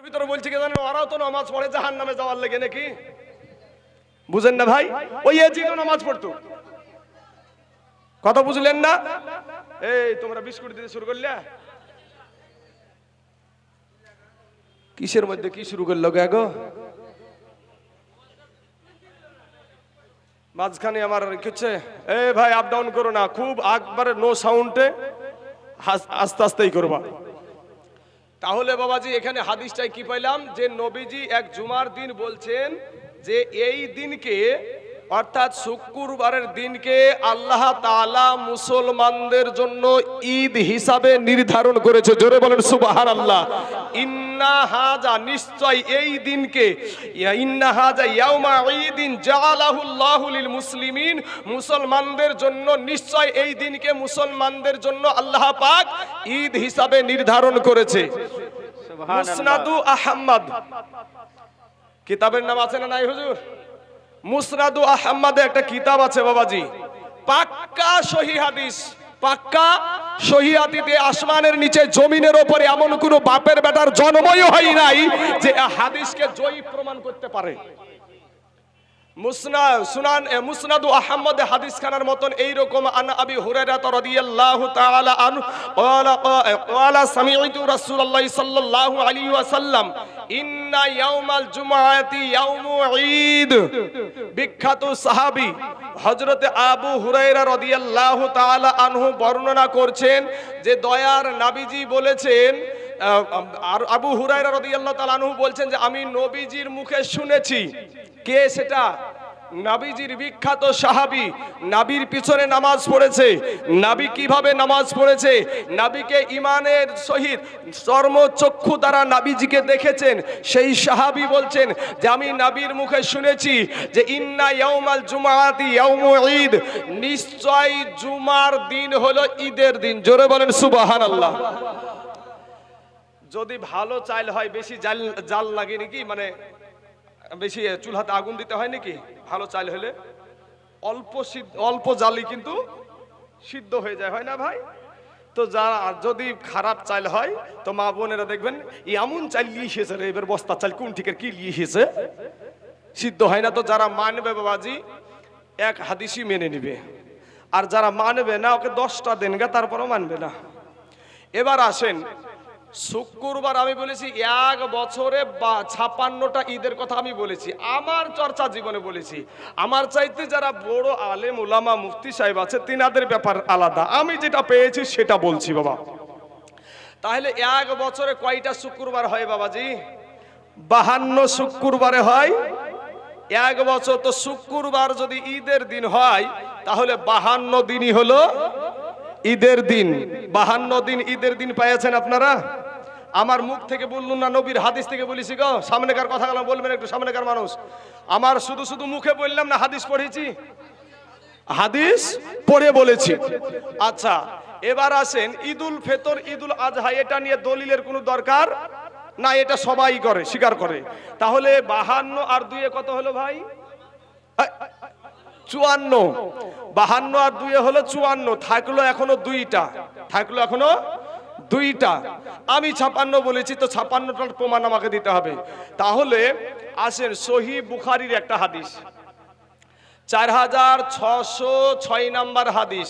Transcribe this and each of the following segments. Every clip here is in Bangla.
ভিতরে বলছে কি জানেন, ওরাও তো নামাজ পড়ে জাহান্নামে যাওয়ার লেগে নাকি, বুঝেন না ভাই? ওই এজিদও নামাজ পড়তো, কথা বুঝলেন না? এই তোমরা বিস্কুট দিতে শুরু করলে, কিসের মধ্যে কি শুরু করলো গো? মাঝখানে আমার কিছু এই ভাই আপ ডাউন করো না, খুব একবারে নো সাউন্ডে আস্তে আস্তেই করবা। তাহলে বাবাজি এখানে হাদিসটাই কি পাইলাম, যে নবীজি এক জুমার দিন বলছেন যে এই দিনকে অর্থাৎ শুক্রবারের দিনকে আল্লাহ তাআলা মুসলমানদের জন্য ঈদ হিসাবে নির্ধারণ করেছে। জোরে বলেন সুবহানাল্লাহ। ইন্না হাযা, নিশ্চয় এই দিনকে, ইন্না হাযা ইয়াউমা ঈদিন জাআলাহুল্লাহু লিল মুসলিমিন, মুসলমানদের জন্য নিশ্চয় এই দিনকে মুসলমানদের জন্য আল্লাহ পাক ঈদ হিসাবে নির্ধারণ করেছে। মুসনাদু আহমদ কিতাবের নাম আছে না নাই হুজুর? মুসনাদু আহমদে একটা কিতাব আছে বাবাজি, পাক্কা সহিহ হাদিস, পাক্কা সহিহ হাদিসে আসমানের নিচে জমিনের উপরে এমন কোন বাপের বেটার জন্মই হয় নাই যে হাদিসকে জয়ী প্রমাণ করতে পারে। মুসনাদু আহমদ হাদিস খানার মতন এইরকম আন আবি হুরায়রা রাদিয়াল্লাহু তাআলা আনহু ক্বালা সামি'তু রাসূলুল্লাহ সাল্লাল্লাহু আলাইহি ওয়াসাল্লাম ইন্না ইয়াউমাল জুমআতি ইয়াউমু ঈদ। বিখ্যাত সাহাবী হযরতে আবু হুরায়রা রাদিয়াল্লাহু তাআলা আনহু বর্ণনা করছেন যে দয়ার নবীজি বলেছেন, আর আবু হুরায়রা রাদিয়াল্লাহু তাআলা আনহু বলছেন যে আমি নবীজির মুখে শুনেছি। কে সেটা? নবীজির বিখ্যাত সাহাবী, নবীর পিছনে নামাজ পড়েছে। নবী কিভাবে নামাজ পড়েছে, নবীকে ঈমানের সহিত চর্মচক্ষু দ্বারা নবীজিকে দেখেছেন, সেই সাহাবী বলছেন যে আমি নবীর মুখে শুনেছি যে ইন্না ইয়াউমাল জুমআতি ইয়াউমু ঈদ, নিশ্চয় জুমার দিন হলো ঈদের দিন। জোরে বলেন সুবহানাল্লাহ। যদি ভালো চাল হয় বেশি জাল লাগে নাকি, মানে বেশি চুলহাতে আগুন দিতে হয় নাকি? ভালো চাল হলে অল্প জালি কিন্তু সিদ্ধ হয়ে যায়, হয় না ভাই? তো যারা যদি খারাপ চাল হয় তো মা বোনেরা দেখবেন এমন চাল নিয়ে এসেছে রে, এবার বস্তা চাল কোন ঠিকের কি নিয়ে এসেছে, সিদ্ধ হয় না। তো যারা মানবে বাবাজি এক হাদিসই মেনে নিবে, আর যারা মানবে না ওকে 10টা দেন গা, তারপরও মানবে না। এবার আসেন, শুক্রবার আমি বলেছি এক বছরে 56টা ঈদের কথা আমি বলেছি, আমার চর্চা জীবনে বলেছি। আমার চাইতে যারা বড় আলেম উলামা মুফতি সাহেব আছে তিনাদের ব্যাপার আলাদা, আমি যেটা পেয়েছি সেটা বলছি বাবা। তাহলে এক বছরে কয়টা শুক্রবার হয় বাবাজি? 52 শুক্রবারে হয় এক বছর। তো শুক্রবার যদি ঈদের দিন হয় তাহলে 52 দিনই হলো ঈদের দিন। 52 দিন ঈদের দিন পেয়েছেন আপনারা? আমার মুখ থেকে বললুন না, নবীর হাদিস থেকে বলেছি গো। সামনেকার কথাগুলো বলবেন একটু, সামনেকার মানুষ। আমার শুধু মুখে বললাম না, হাদিস পড়েছি, হাদিস পড়ে বলেছি। আচ্ছা এবার আসেন ঈদুল ফিতর, ঈদুল আজহা, এটা নিয়ে দলিলের কোনো দরকার না, এটা সবাই করে, স্বীকার করে। তাহলে 52 আর 2 কত হলো ভাই? 54। 52 আর 2 হলো 54, থাকলো এখনো 2টা, থাকলো এখনো 2টা। আমি 56 বলেছি, তো 56টার প্রমাণ আমাকে দিতে হবে। তাহলে আসেন সহিহ বুখারীর একটা হাদিস, 4606 নাম্বার হাদিস।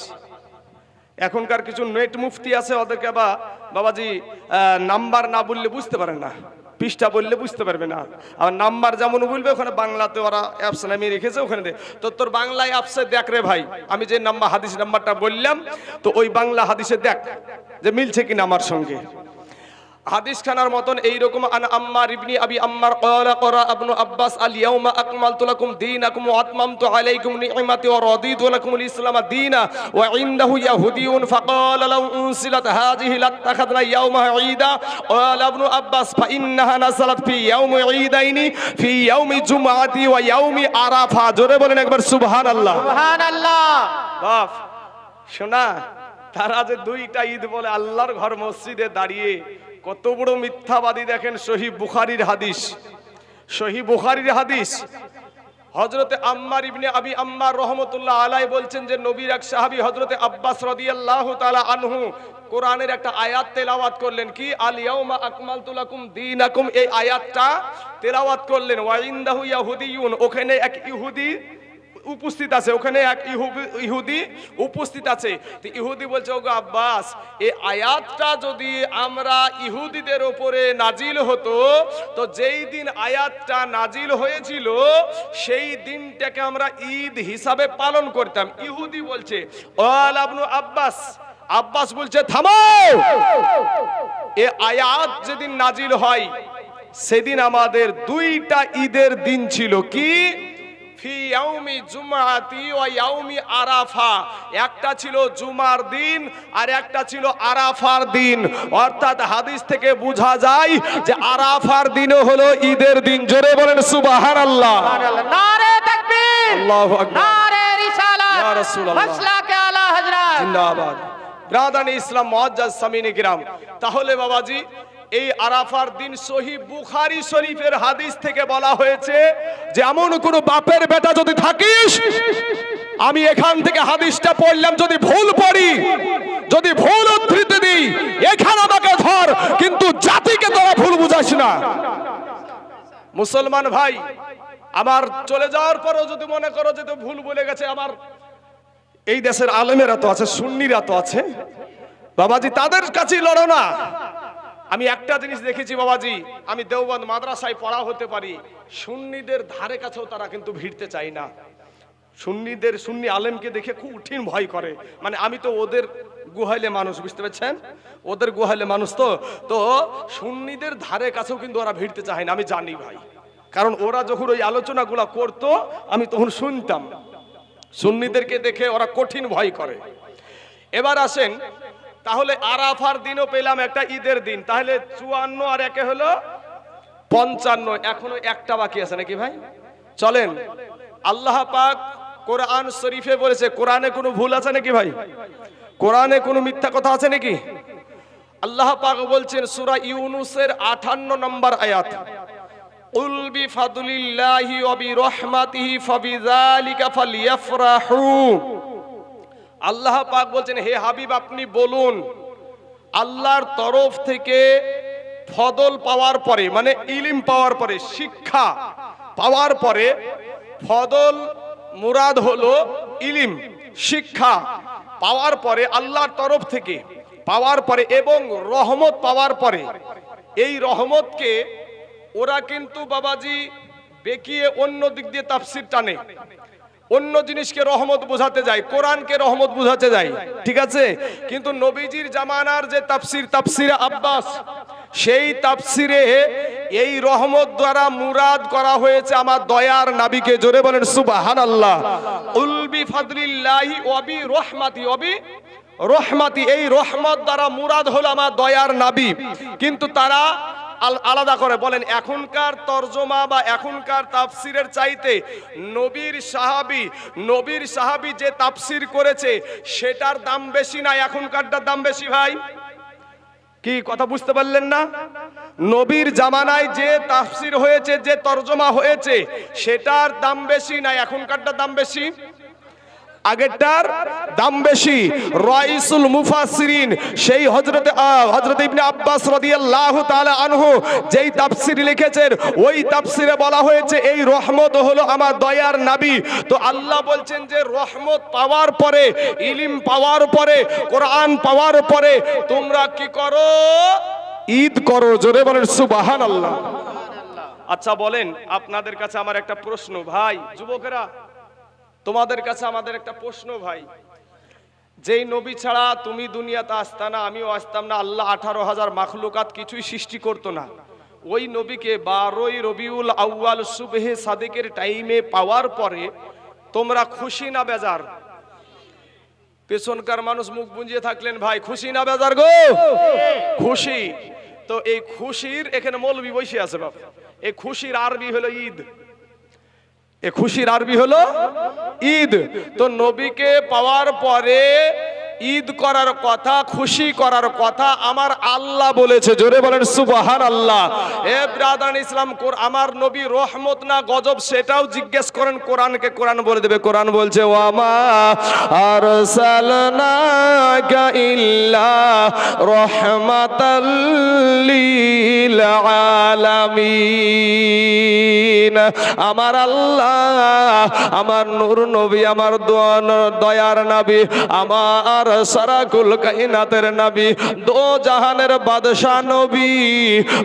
এখনকার কিছু নেট মুফতি আছে, ওদেরকে বাবাজি নাম্বার না বললে বুঝতে পারে না, পৃষ্ঠা বললে বুঝতে পারবে না। আর নাম্বার যেমন বলবে ওখানে বাংলাতে ওরা অ্যাপস নামিয়ে রেখেছে, ওখানে দে। তো তোর বাংলায় অ্যাপসে দেখ রে ভাই, আমি যে হাদিস নাম্বারটা বললাম, তো ওই বাংলা হাদিসে দেখ যে মিলছে কিনা আমার সঙ্গে। হাদিস খানার মতন এইরকম আন আম্মার ইবনি আবি আম্মার ক্বালা ক্বারা ইবনু আব্বাস আল ইয়াউমা আকমালতু লাকুম দীনাকুম ওয়া আতমামতু আলাইকুম নি'মাতি ওয়া রাদিতু লাকুমুল ইসলাম দীনা ওয়া ইনদাহু ইয়াহুদিয়ুন ফাকালা লাউ উনসিলাত হাযিহি লাত্তাখাযনা ইয়াউমা ঈদা ক্বালা ইবনু আব্বাস ফা ইন্নাহা নাযালাত ফি ইয়াউমি ঈদাইনি ফি ইয়াউমি জুমআতি ওয়া ইয়াউমি আরাফা। জোরে বলেন একবার সুবহানাল্লাহ। সুবহানাল্লাহ। বাপ শোনা, তারা যে 2টা ঈদ বলে আল্লাহর ঘর মসজিদে দাঁড়িয়ে, কত বড় মিথ্যাবাদী দেখেন। সহিহ বুখারীর হাদিস, সহিহ বুখারীর হাদিস হযরতে আম্মার ইবনে আবি আম্মার রাহমাতুল্লাহ আলাইহি বলছেন যে নবীর এক সাহাবী হযরতে আব্বাস রাদিয়াল্লাহু তাআলা আনহু কোরআনের একটা আয়াত তেলাওয়াত করলেন, কি আল ইয়াউমা আকমালতু লাকুম দীনাকুম, এই আয়াতটা তেলাওয়াত করলেন। ওয়া ইনদাহু ইয়াহুদিয়ুন, ওখানে এক ইহুদি উপস্থিত আছে, ওখানে এক ইহুদি উপস্থিত আছে। তো ইহুদি বলছে, ওগো আব্বাস, এই আয়াতটা যদি আমরা ইহুদিদের উপরে নাজিল হতো, তো যেই দিন আয়াতটা নাজিল হয়েছিল সেই দিনটাকে আমরা ঈদ হিসাবে পালন করতাম। ইহুদি বলছে ওয়াল ইবনু আব্বাস, আব্বাস বলছে থামো, এই আয়াত যেদিন নাজিল হয় সেদিন আমাদের দুইটা ঈদের দিন ছিল, কি ফি ইয়াউমি জুমআতি ওয়া ইয়াউমি আরাফা, একটা ছিল জুমার দিন আর একটা ছিল আরাফার দিন। অর্থাৎ হাদিস থেকে বোঝা যায় যে আরাফার দিনও হলো ঈদের দিন। জোরে বলেন সুবহানাল্লাহ। নারে তাকবীর, আল্লাহু আকবার, নারে রিসালাত, ইয়া রাসূলুল্লাহ, মাসলাকে আলা হযরত, জিন্দাবাদ। ব্রাদানি ইসলাম মুআজ্জাজ সামিনে কিরাম, তাহলে বাবাজি এই আরাফার দিন সহিহ বুখারী শরীফের হাদিস থেকে বলা হয়েছে যে এমন কোন বাপের বেটা যদি থাকিস, আমি এখান থেকে হাদিসটা পড়লাম, যদি ভুল পড়ি, যদি ভুল উদ্ধৃতি দিই, এখানে আমাকে ধর, কিন্তু জাতিকে তোরা ভুল বুঝাস না। মুসলমান ভাই আমার, চলে যাওয়ার পরেও যদি মনে করো যে তো ভুল বলে গেছে, আমার এই দেশের আলেমেরা তো আছে, সুন্নিরা তো আছে বাবাজি, তাদের কাছেই লড়ো না। আমি একটা জিনিস দেখেছি বাবাজি, আমি দেওবন্দ মাদ্রাসায় পড়া হতে পারি, সুন্নিদের ধারে কাছেও তারা কিন্তু ভিড়তে চায় না। সুন্নি আলেমকে দেখে খুব কঠিন ভয় করে, মানে আমি তো ওদের গুহাইলে মানুষ, বুঝতে পারছেন, ওদের গুহাইলে মানুষ, তো সুন্নিদের ধারে কাছেও কিন্তু ওরা ভিড়তে চায় না, আমি জানি ভাই, কারণ ওরা যখন ওই আলোচনাগুলো করতো আমি তখন শুনতাম, সুন্নিদেরকে দেখে ওরা কঠিন ভয় করে। এবার আসেন, তাহলে আরাফার দিনও পেলাম একটা ঈদের দিন, তাহলে 54 আর একে হলো 55, এখনো একটা বাকি আছে নাকি ভাই? চলেন, আল্লাহ পাক কোরআন শরীফে বলেছে, কোরআনে কোনো ভুল আছে নাকি ভাই? কোরআনে কোনো মিথ্যা কথা আছে নাকি? আল্লাহ পাক বলছেন সূরা ইউনূসের 58 নম্বর আয়াত, কুল বিফাদলিল্লাহি ওয়া বিরহমাতিহি ফাবিযালিকা ফালইফরাহু। আল্লাহ পাক বলছেন, হে হাবিব আপনি বলুন, আল্লাহর তরফ থেকে ফদল পাওয়ার পরে, মানে ইলম পাওয়ার পরে, শিক্ষা পাওয়ার পরে, ফদল মুরাদ হলো ইলম, শিক্ষা পাওয়ার পরে, আল্লাহর তরফ থেকে পাওয়ার পরে এবং রহমত পাওয়ার পরে, এই রহমতকে ওরা কিন্তু বাবাজি বেকিয়ে অন্য দিক দিয়ে তাফসীর টানে, অন্য জিনিসকে রহমত বোঝাতে যায়, কোরআনকে রহমত বোঝাতে যায়, ঠিক আছে, কিন্তু নবীজির জামানার যে তাফসীর, তাফসীরে আব্বাস, সেই তাফসীরে এই রহমত দ্বারা মুরাদ করা হয়েছে আমার দয়ার নবীকে। জোরে বলেন সুবহানাল্লাহ। উল বিফাদলিল্লাহি ওয়া বিরহমাতি, ওয়া বিরহমাতি, এই রহমত দ্বারা মুরাদ হলো আমার দয়ার নবী, কিন্তু তারা আলাদা করে বলেন এখনকার তরজমা বা এখনকার তাফসিরের চাইতে নবীর সাহাবী যে তাফসির করেছে সেটার দাম বেশি না এখনকারটার দাম বেশি? ভাই কি কথা বুঝতে পারলেন না? নবীর জামানায় যে তাফসির হয়েছে, যে তরজমা হয়েছে, সেটার দাম বেশি না এখনকারটার দাম বেশি? আগেরটার দাম বেশি। রাইসুল মুফাসসিরিন সেই হযরত ইবনে আব্বাস রাদিয়াল্লাহু তাআলা আনহু যেই তাফসীর লিখেছেন, ওই তাফসীরে বলা হয়েছে এই রহমত হলো আমার দয়ার নবী। তো আল্লাহ বলছেন যে রহমত পাওয়ার পরে, ইলম পাওয়ার পরে, কোরআন পাওয়ার পরে তোমরা কি করো? ঈদ করো। জোরে বলেন সুবহানাল্লাহ। আচ্ছা বলেন, আপনাদের কাছে আমার একটা প্রশ্ন ভাই, যুবকেরা, তোমাদের কাছে আমাদের একটা প্রশ্ন ভাই, যেই নবী ছাড়া তুমি দুনিয়াতে আসতা না, আমিও আসতাম না, আল্লাহ 18,000 মাখলুকাত কিছুই সৃষ্টি করতো না, ওই নবীকে 12ই রবিউল আউয়াল সুবহে সাদিকের টাইমে পাওয়ার পরে তোমরা খুশি না বেজার? পেছনকার মানুষ মুখ বুঁজিয়ে থাকলেন, ভাই খুশি না বেজার গো? খুশি। তো এই খুশির, এখানে মৌলবি বসে আছে বাবা, এই খুশির আরবি হলো ঈদ, এ খুশির আরবি হলো ঈদ। তো নবীকে পাওয়ার পরে ঈদ করার কথা, খুশি করার কথা আমার আল্লাহ বলেছে। জোরে বলেন সুবহানাল্লাহ। এ ব্রাদার ইসলাম, আমার নবী রহমত না গজব সেটাও জিজ্ঞেস করেন কোরআনকে, কোরআন বলে দেবে। কোরআন বলছে ওয়ামা আরসালনাকা ইল্লা রাহমাতাল লিল আলামিন। আমার আল্লাহ, আমার নূর নবী, আমার দয়ার নবী, আমার সারাকুল কায়নাতের নবী, দো জাহানের বাদশা নবী,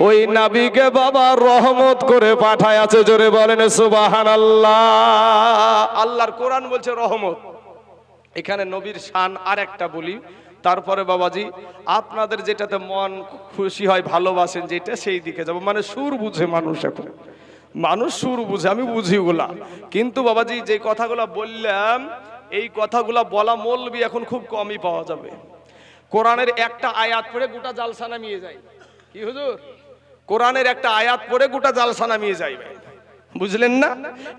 ওই নবীকে বাবা রহমত করে পাঠায় আছে। জোরে বলেন সুবহানাল্লাহ। আল্লাহর কোরআন বলছে রহমত। এখানে নবীর শান আর একটা বলি, তারপরে বাবাজি আপনাদের যেটাতে মন খুশি হয়, ভালোবাসেন যেটা, সেই দিকে যাব। মানে সুর বুঝে মানুষ, এখন মানুষ সুর বুঝে, আমি বুঝি ওগুলা। কিন্তু বাবাজি যে কথাগুলা বললাম, এই কথাগুলা বলা মৌলবি এখন খুব কমই পাওয়া যাবে। কোরআনের একটা আয়াত পড়ে গোটা জালসা নামিয়ে যায়। কি হুজুর? কোরআনের একটা আয়াত পড়ে গোটা জালসা নামিয়ে যায়, বুঝলেন না?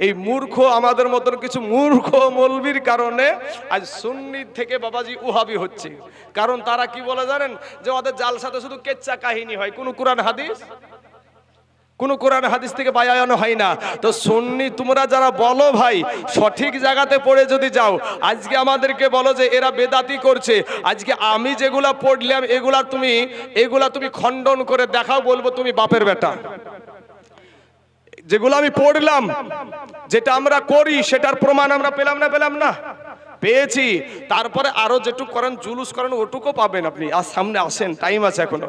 এই মূর্খ, আমাদের মতন কিছু মূর্খ মৌলবীর কারণে আজ সুন্নি থেকে বাবাজি উহাবি হচ্ছে। কারণ তারা কি বলে জানেন? যে ওদের জালসাতে শুধু কেচ্চা কাহিনী হয়, কোনো কোরআন হাদিস থেকে বায়ানো হয় না। তো সুন্নি তোমরা যারা বলো ভাই, সঠিক জায়গাতে পড়ে যদি যাও, আজকে আমাদেরকে বলো যে এরা বেদাতি করছে, আজকে আমি যেগুলা পড়লাম এগুলা তুমি খণ্ডন করে দেখাও, বলবো তুমি বাপের বেটা। যেগুলো আমি পড়লাম, যেটা আমরা করি, সেটার প্রমাণ আমরা পেলাম না পেয়েছি। তারপরে আরো যেটুকু করেন, জুলুস করেন, ওটুকু পাবেন আপনি। আর সামনে আসেন, টাইম আছে এখনো।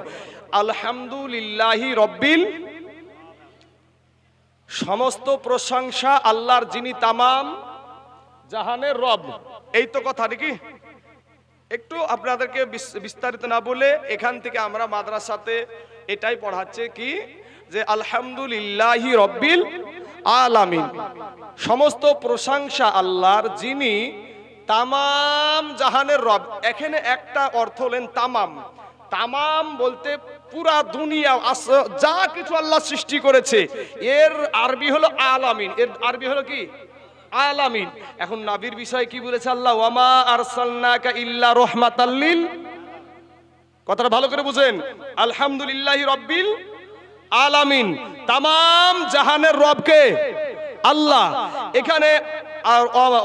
আলহামদুলিল্লাহি রব্বিল, সমস্ত প্রশংসা আল্লাহর, যিনি তামাম জাহানের রব। এই তো কথা নাকি? একটু আপনাদেরকে বিস্তারিত না বলে, এখান থেকে আমরা মাদ্রাসাতে এটাই পড়াচ্ছে কি, যে আলহামদুলিল্লাহি রব্বিল আলামিন, সমস্ত প্রশংসা আল্লাহর, যিনি তামাম জাহানের রব। এখানে একটা অর্থ হলেন তামাম। তামাম বলতে পুরা দুনিয়া, যা কিছু আল্লাহ সৃষ্টি করেছে, এর আরবি হলো আলামিন। এর আরবি হলো কি? আলামিন। এখন নবীর বিষয়ে কি বলেছে আল্লাহ? ওয়ামা আরসালনাকা ইল্লা রাহমাতাল লিল, কথাটা ভালো করে বুঝেন। আলহামদুলিল্লাহি রব্বিল আলামিন, তামাম জাহানের রবকে আল্লাহ। এখানে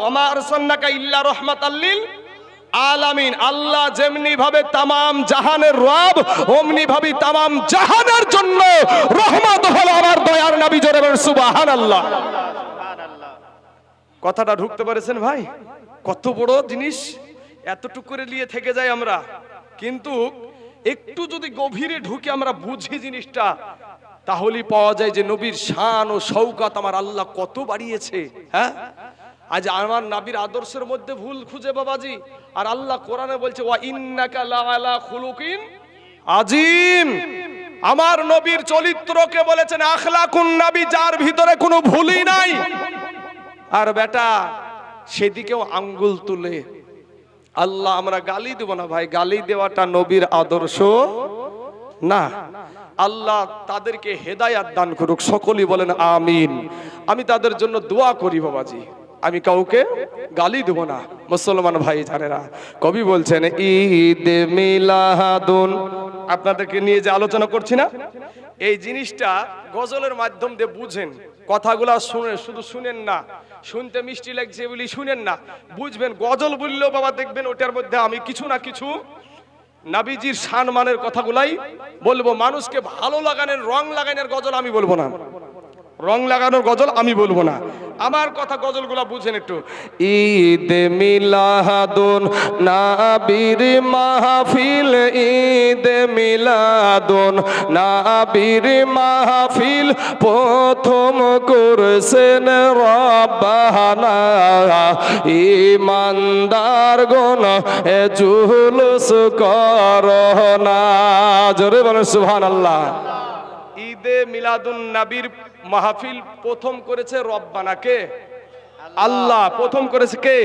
ওয়ামা আরসালনাকা ইল্লা রাহমাতাল লিল আলামিন, আল্লাহ যেমনি ভাবে তামাম জাহানের রব, অমনি ভাবে তামাম জাহানের জন্য রহমত হলো আমার দয়ার নবী। জোরে বলেন সুবহানাল্লাহ। কথাটা ঢুকতে পেরেছেন ভাই? কত বড় জিনিস, এতটুকু করে নিয়ে থেকে যায় আমরা। কিন্তু একটু যদি গভীরে ঢুকে আমরা বুঝি জিনিসটা, তাহলেই পাওয়া যায় যে নবীর শান ও শওকত আমার আল্লাহ কত বাড়িয়েছে। হ্যাঁ, আজ আমার নবীর আদর্শের মধ্যে ভুল খুঁজে বাবাজি, আর আল্লাহ কোরআনে বলছে ওয়া ইন্নাকা লাআলা খুলুকিন আযীম। আমার নবীর চরিত্রকে বলেছেন আখলাকুন নবী, যার ভিতরে কোনো ভুলই নাই। আর বেটা সেদিকেও আঙ্গুল তুলে আল্লাহ, আমরা গালি দেব না ভাই, গালি দেওয়াটা নবীর আদর্শ না। আল্লাহ তাদেরকে হেদায়াত দান করুক, সকলেই বলেন আমিন। আমি তাদের জন্য দোয়া করি বাবাজি, আমি কাউকে গালি দেব না। মুসলমান ভাই জানেরা, কবি বলছেন ঈদ মিলাদুন, আপনাদেরকে নিয়ে যে আলোচনা করছি না, এই জিনিসটা গজলের মাধ্যম দিয়ে বুঝেন। কথাগুলা শুনে, শুধু শুনেন না, শুনতে মিষ্টি লাগছে বলি শুনেন না, বুঝবেন। গজল বললেও বাবা দেখবেন ওটার মধ্যে আমি কিছু না কিছু নবীজির সম্মানের কথাগুলাই বলবো। মানুষকে ভালো লাগানোর, রং লাগানোর গজল আমি বলবো না, রং লাগানোর গজল আমি বলবো না। আমার কথা গজলগুলা বুঝেন একটু। ঈদ মিলাদুন নবীর মাহফিল, ঈদ মিলাদুন নবীর মাহফিল, প্রথম করেছেন রব্বানা, ঈমানদার গণ এ জুলুস করোনা। জোরে বলেন সুবহানাল্লাহ। ঈদে মিলাদুন নবীর মাহফিল প্রথম করেছে রব্বানা, কে? আল্লাহ। প্রথম করেছে কে?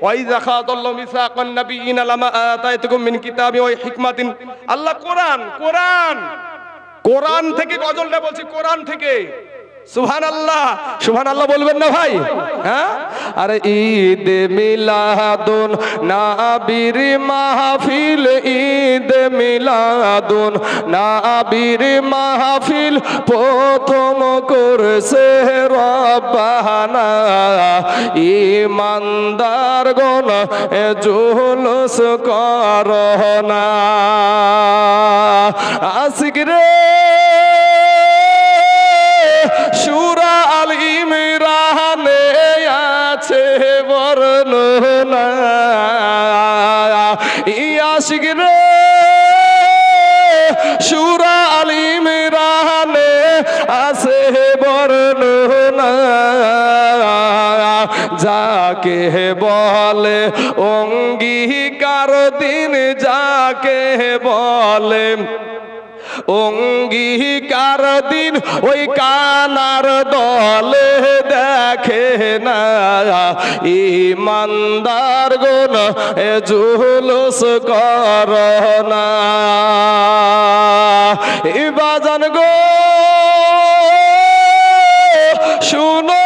ওয়াইযা খাযাল্লাহু মিসাকান নাবিয়িনা লামা আতাইতুকুম মিন কিতাবিন ওয়া হিকমাতিন। আল্লাহ কোরআন থেকে গজলটা বলছি, কোরআন থেকে। সুবহানাল্লাহ, সুবহানাল্লাহ বলবেন না ভাই? হ্যাঁ, আরে ঈদ মিলাদুন নবীর মাহফিল, ঈদ মিলাদুন নবীর মাহফিল প্রথম করছে রব্বানা, ঈমানদার গণ জুলুস করনা। আশিক রে সূরা আল ইমরানে আছে বর্ণনা, আশিক রে সূরা আল ইমরানে আছে বর্ণনা, যাকে বলে অঙ্গীকার দিন, যাকে বলে অঙ্গীকার দিন, ওই কানার দলে দেখে না ঈমানদার গুণ জুলুস করনা। বাজান গো শুনো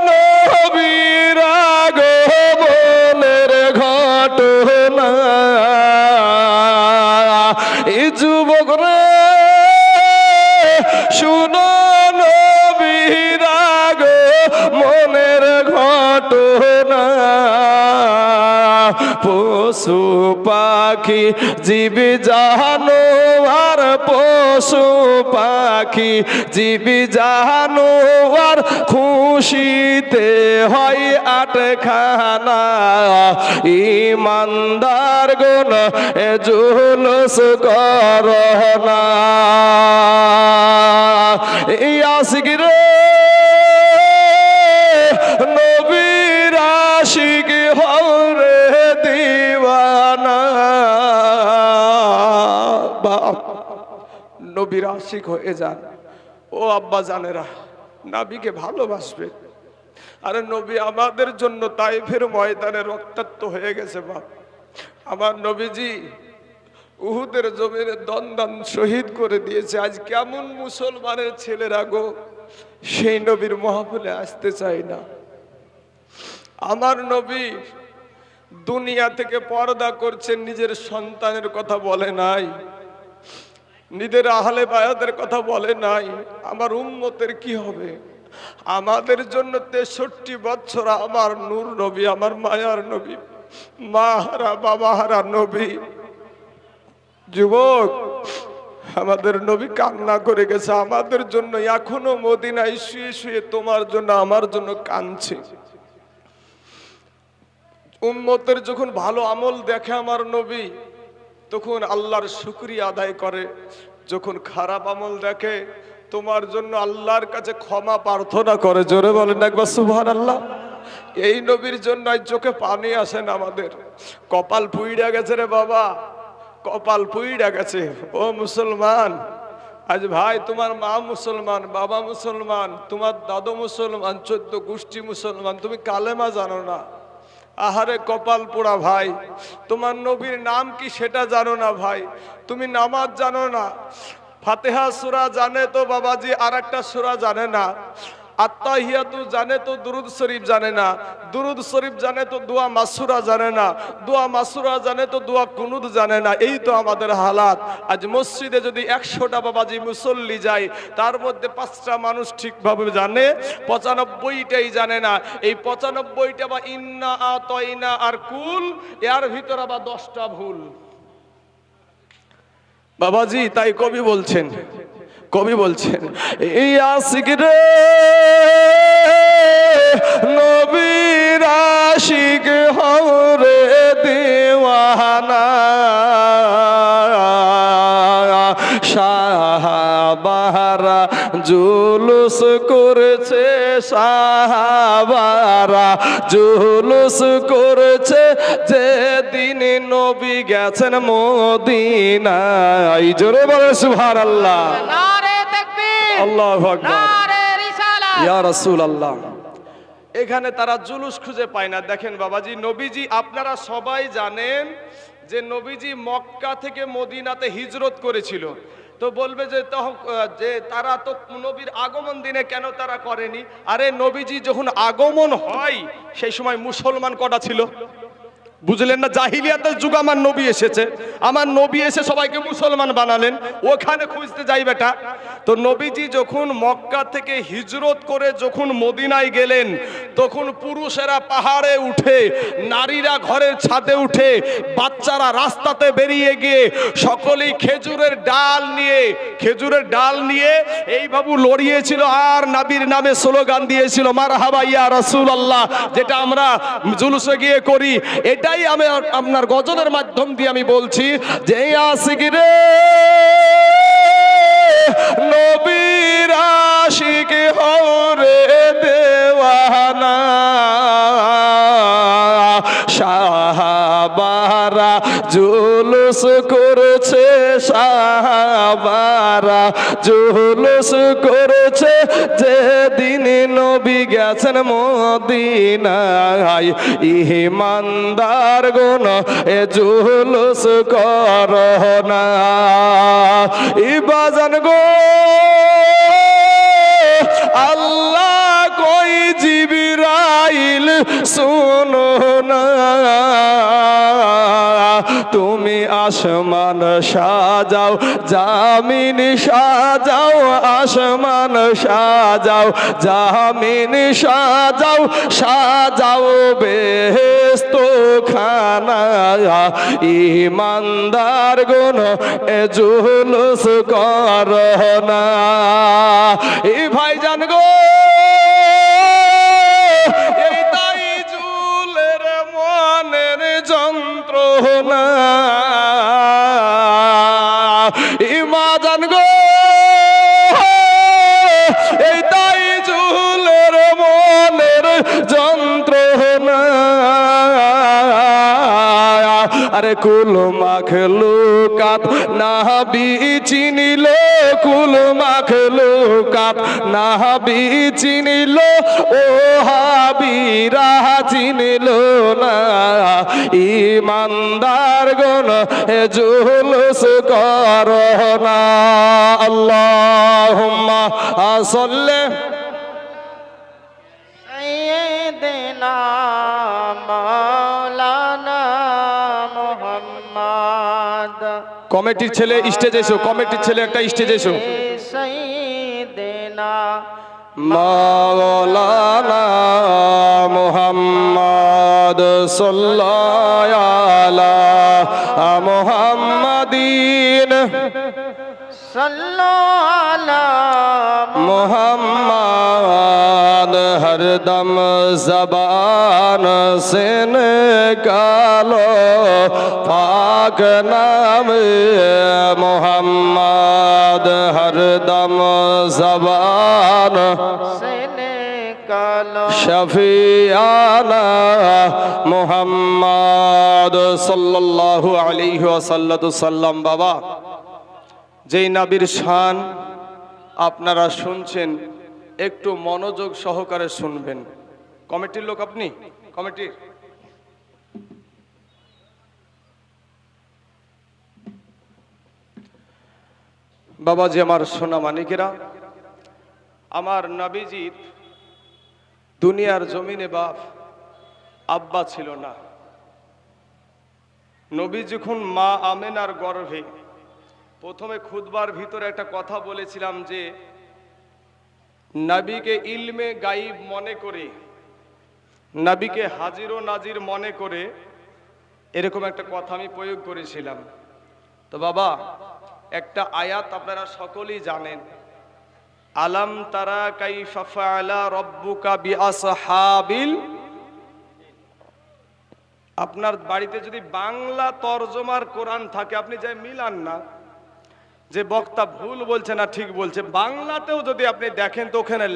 নবীর আগমনের ঘটনা, এই যুবক রে শুনো নবীর আগমনের ঘটনা, পশু পাখি জীব জানোয়ার, পশু পাখি জীব জানোয়ার খুশিতে হয় আটখানা, ঈমানদার গুণ জুলুস করনা। এই আশিক রে নবীর আশিক হরে দিওয়ানা, বাপ নবীর আশিক হয়ে যান। ও আব্বা জানেরা, নবীকে ভালোবাসবে। আরে নবী আমাদের জন্য তাইফের ময়দানে রক্তাক্ত হয়ে গেছে বাপ। আমার নবীজি উহুদের জমিনে দন্দান শহীদ করে দিয়েছে। আজ কেমন মুসলমানের ছেলেরা গো সেই নবীর মাহফিলে আসতে চায় না। আমার নবী দুনিয়া থেকে পর্দা করছেন, নিজের সন্তানের কথা বলে নাই, নিজের আহলে বায়াতের কথা বলে নাই। আমার উম্মতের কি হবে? আমাদের জন্য 63 বছর আমার নূর নবী, আমার মায়ার নবী, মা হারা বাবা হারা নবী। যুবক, আমাদের নবী কান্না করে গেছে আমাদের জন্য, এখনো মদিনায় শুয়ে শুয়ে তোমার জন্য আমার জন্য কাঁদছে। উম্মতের যখন ভালো আমল দেখে আমার নবী, তখন আল্লাহর শুকরিয়া আদায় করে। যখন খারাপ আমল দেখে তোমার জন্য আল্লাহর কাছে ক্ষমা প্রার্থনা করে। জোরে বলেন একবার সুবহানাল্লাহ। এই নবীর জন্য চোখে পানি আসে না আমাদের। কপাল পুইড়া গেছে রে বাবা, কপাল পুইড়া গেছে। ও মুসলমান, আজ ভাই তোমার মা মুসলমান, বাবা মুসলমান, তোমার দাদু মুসলমান, 14 গোষ্ঠী মুসলমান, তুমি কালেমা জানো না। আহারে কপাল পোড়া ভাই, তোমার নবীর নাম কি সেটা জানো না ভাই, তুমি নামাজ জানো না, ফাতিহা সূরা জানে তো বাবাজি, আর একটা সূরা জানে না, আত্তাহিয়াতু জানে তো দুরুদ শরীফ জানে না, দুরুদ শরীফ জানে তো দোয়া মাসুরা জানে না, দোয়া মাসুরা জানে তো দোয়া কুনুত জানে না। এই তো আমাদের হালাত। আজ মসজিদে যদি 100টা বাবাজি মুসল্লি যায়, তার মধ্যে 5টা মানুষ ঠিকভাবে জানে, 95টাই জানে না। এই 95টা বা ইন্না আতাইনা আর কুল, এর ভিতরে আবার 10টা ভুল বাবাজি। তাই কবি বলছেন, কবি বলছেন, এই আশিক রে নবীর আশিক হরে দিওয়ানা, সাহাবারা জুলুস করেছে, সাহাবারা জুলুস করেছে, যেদিন নবী গেছেন মদিনায়। জোরে বলে সুবহানাল্লাহ, নারে তাকবীর, আল্লাহু আকবার, নারে রিসালাত, ইয়া রাসূলুল্লাহ। এখানে তারা জুলুস খুঁজে পায় না। দেখেন বাবাজি, নবীজি আপনারা সবাই জানেন যে নবীজি মক্কা থেকে মদিনাতে হিজরত করেছিল। তো বলবে যে যে তারা তো নবীর আগমন দিনে কেন তারা করেনি? আরে নবীজি যখন আগমন হয় সেই সময় মুসলমান কটা ছিল? বুঝলেন না? জাহিলিয়াতের যুগ আমার নবী এসেছে, আমার নবী এসে সবাইকে মুসলমান বানালেন, ওখানে খুঁজতে যাই বেটা। তো নবীজি যখন মক্কা থেকে হিজরত করে যখন মদিনায় গেলেন, তখন পুরুষেরা পাহাড়ে উঠে, নারীরা ঘরের ছাদে উঠে, বাচ্চারা রাস্তাতে বেরিয়ে গিয়ে সকলেই খেজুরের ডাল নিয়ে এইভাবে লড়িয়েছিল আর নবীর নামে স্লোগান দিয়েছিল মারহাবা ইয়া রাসূলুল্লাহ, যেটা আমরা জুলুসে গিয়ে করি। এটাই আমি আপনার গজলের মাধ্যম দিয়ে আমি বলছি যে আশিক রে নবীর আশিক হরে দেওয়ানা, সাহাবারা জুলুস করেছে, সাহাবারা জুলুস করেছে, যেদিন নবী গেছেন মদিনায়, ইমানদার গুণ এ জুলুস করো না। ইবাজান গো আল্লাহ কই জিবরাইল শোনো না, তুমি আসমান সাজাও, জামিন সাজাও, আসমান সাজাও, জামিন সাজাও, সাজাও বেহেশত খানা, ইমানদার গুণ এ জুলুস করো না। এই ভাইজান গো এই তাই জুলের মনের যন্ত্রণা, ইমাজান গো এই তাই জুলের মনের যন্ত্রণা। আরে কুল মাখলুকাত নাবি চিনিল, কুল মাখলুকাত নাবি চিনিল, ও হাবিরা চিনিল না, ইমানদার গুণ এ জুলুস করো না। আল্লাহুম্মা সাল্লি সাইয়্যিদিনা মাওলানা মুহাম্মদ। কমিটির ছেলে স্টেজে এসো, কমিটির ছেলে একটা স্টেজে এসো। সাইয়্যিদিনা মাওলানা মুহাম্মদ সাল্লাল্লাহু আলা মুহাম্মাদিন, সাল্লু আলা मुहम्मद हरदम ज़बान से निकालो पाक नाम मुहम्मद, हरदम ज़बान से निकालो शफियाना मुहम्मद सल्लल्लाहु अलैहि वसल्लम। बाबा যেই নবীর শান আপনারা শুনছেন, একটু মনোযোগ সহকারে শুনবেন। কমিটির লোক আপনি, কমিটির বাবাজি, আমার সোনা মানিকেরা, আমার নবীজির দুনিয়ার জমিনে বাপ আব্বা ছিল না। নবী যখন মা আমেনার গর্ভে, প্রথমে খুতবার ভিতরে একটা কথা বলেছিলাম যে নবীকে ইলমে গাইব মনে করে, নবীকে হাজির ও নাজির মনে করে, এরকম একটা কথা আমি প্রয়োগ করেছিলাম। তো বাবা, একটা আয়াত আপনারা সকলেই জানেন, আলাম তারা কাইফা ফাআলা রাব্বুকা বিআসহাবিল। আপনার বাড়িতে যদি বাংলা তরজমার কোরআন থাকে, আপনি যাই মিলান না যে বক্তা ভুল বলছে না ঠিক বলছে, বাংলাতেও যদি আপনি দেখেন তো ওখানে